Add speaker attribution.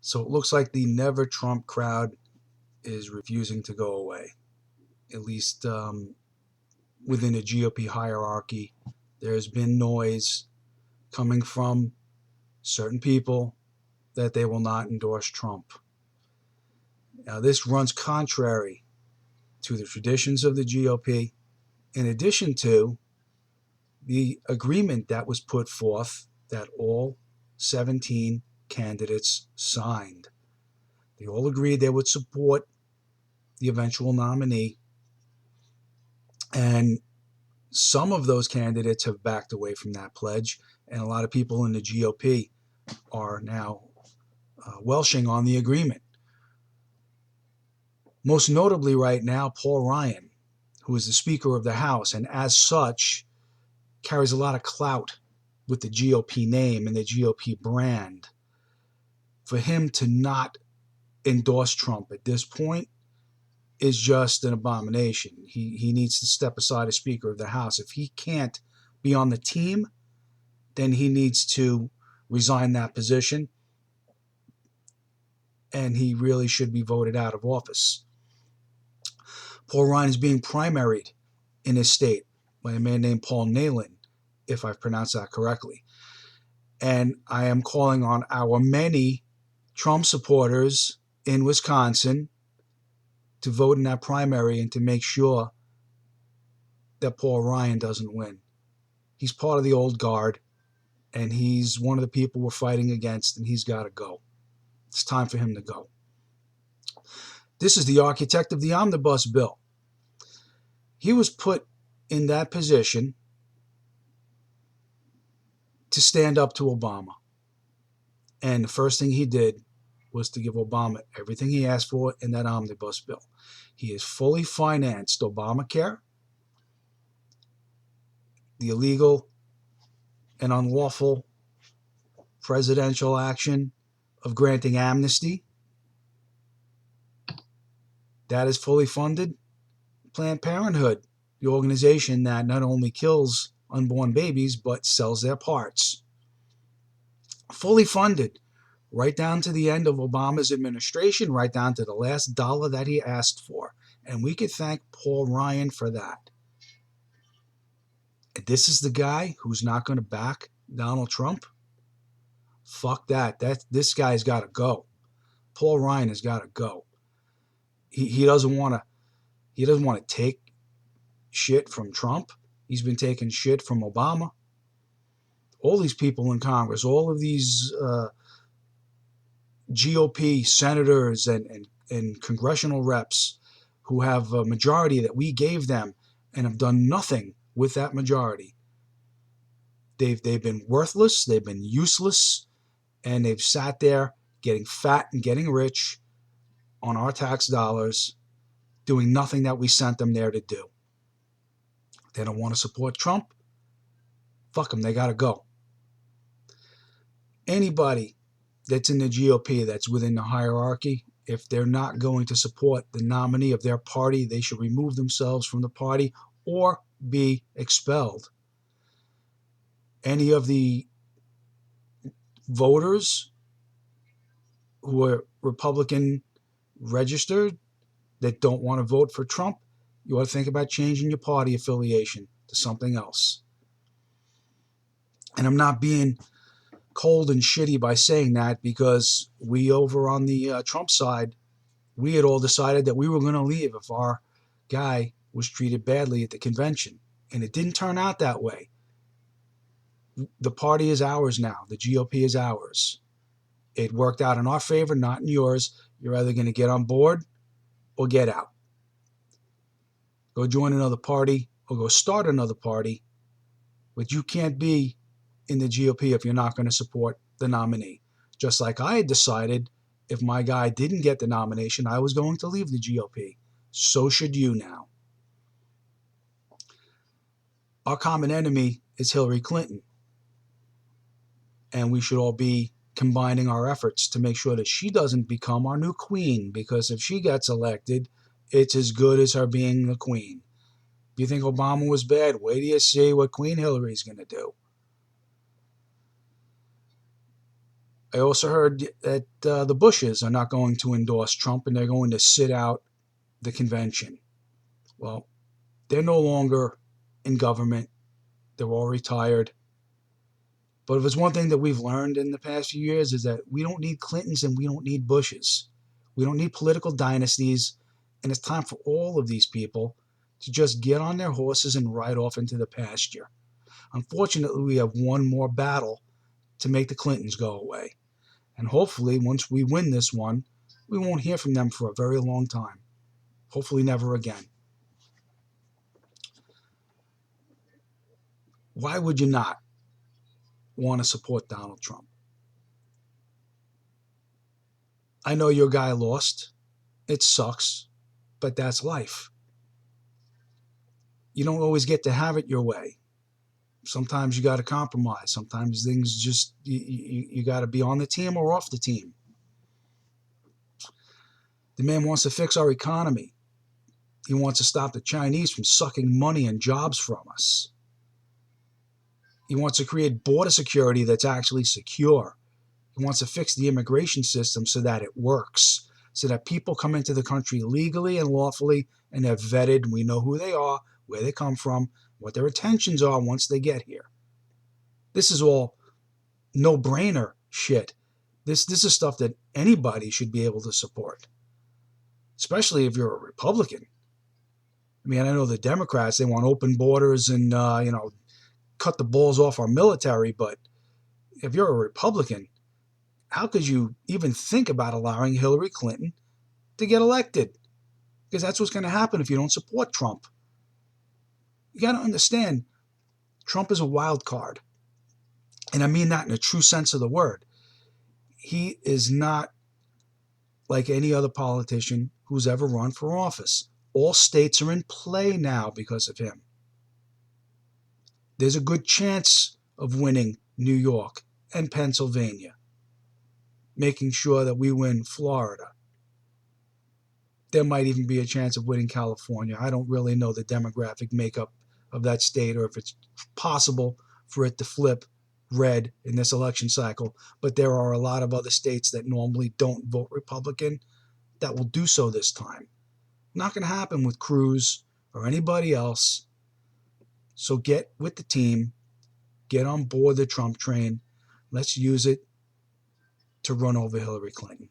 Speaker 1: So it looks like the Never Trump crowd is refusing to go away, at least within the GOP hierarchy. There's been noise coming from certain people that they will not endorse Trump. Now, this runs contrary to the traditions of the GOP, in addition to the agreement that was put forth that all 17 candidates signed. They all agreed they would support the eventual nominee, and some of those candidates have backed away from that pledge, and a lot of people in the GOP are now welshing on the agreement. Most notably right now, Paul Ryan, who is the Speaker of the House, and as such carries a lot of clout with the GOP name and the GOP brand. For him to not endorse Trump at this point is just an abomination. He needs to step aside as Speaker of the House. If he can't be on the team, then he needs to resign that position, and he really should be voted out of office. Paul Ryan is being primaried in his state by a man named Paul Nehlen, if I've pronounced that correctly. And I am calling on our many Trump supporters in Wisconsin to vote in that primary and to make sure that Paul Ryan doesn't win. He's part of the old guard, and he's one of the people we're fighting against, and he's got to go. It's time for him to go. This is the architect of the omnibus bill. He was put in that position to stand up to Obama. And the first thing he did was to give Obama everything he asked for in that omnibus bill. He has fully financed Obamacare, the illegal and unlawful presidential action of granting amnesty. That is fully funded. Planned Parenthood, the organization that not only kills unborn babies but sells their parts. Fully funded, right down to the end of Obama's administration, right down to the last dollar that he asked for. And we could thank Paul Ryan for that. And this is the guy who's not going to back Donald Trump? Fuck that. This guy's got to go. Paul Ryan has got to go. He doesn't want to take shit from Trump. He's been taking shit from Obama. All these people in Congress, all of these GOP senators and congressional reps who have a majority that we gave them and have done nothing with that majority. They've been worthless, they've been useless, and they've sat there getting fat and getting rich on our tax dollars, doing nothing that we sent them there to do. They don't want to support Trump? Fuck them, they got to go. Anybody that's in the GOP that's within the hierarchy, if they're not going to support the nominee of their party, they should remove themselves from the party or be expelled. Any of the voters who are Republican registered that don't want to vote for Trump, you ought to think about changing your party affiliation to something else. And I'm not being cold and shitty by saying that, because we over on the Trump side, we had all decided that we were going to leave if our guy was treated badly at the convention. And it didn't turn out that way. The party is ours now. The GOP is ours. It worked out in our favor, not in yours. You're either going to get on board or get out. Go join another party or go start another party. But you can't be in the GOP if you're not going to support the nominee. Just like I had decided if my guy didn't get the nomination, I was going to leave the GOP. So should you now. Our common enemy is Hillary Clinton. And we should all be combining our efforts to make sure that she doesn't become our new queen, because if she gets elected, it's as good as her being the queen. If you think Obama was bad, wait till you see what Queen Hillary's going to do. I also heard that the Bushes are not going to endorse Trump and they're going to sit out the convention. Well, they're no longer in government. They're all retired. But if it's one thing that we've learned in the past few years is that we don't need Clintons and we don't need Bushes. We don't need political dynasties. And it's time for all of these people to just get on their horses and ride off into the pasture. Unfortunately, we have one more battle to make the Clintons go away. And hopefully, once we win this one, we won't hear from them for a very long time. Hopefully, never again. Why would you not want to support Donald Trump? I know your guy lost. It sucks, but that's life. You don't always get to have it your way. Sometimes you got to compromise. Sometimes things just, you got to be on the team or off the team. The man wants to fix our economy. He wants to stop the Chinese from sucking money and jobs from us. He wants to create border security that's actually secure. He wants to fix the immigration system so that it works, so that people come into the country legally and lawfully and they're vetted and we know who they are, where they come from, what their intentions are once they get here. This is all no-brainer shit. This is stuff that anybody should be able to support, especially if you're a Republican. I mean, I know the Democrats, they want open borders and, cut the balls off our military, but if you're a Republican, how could you even think about allowing Hillary Clinton to get elected? Because that's what's going to happen if you don't support Trump. You got to understand, Trump is a wild card. And I mean that in a true sense of the word. He is not like any other politician who's ever run for office. All states are in play now because of him. There's a good chance of winning New York and Pennsylvania, making sure that we win Florida. There might even be a chance of winning California. I don't really know the demographic makeup of that state or if it's possible for it to flip red in this election cycle, but there are a lot of other states that normally don't vote Republican that will do so this time. Not going to happen with Cruz or anybody else. So get with the team, get on board the Trump train. Let's use it to run over Hillary Clinton.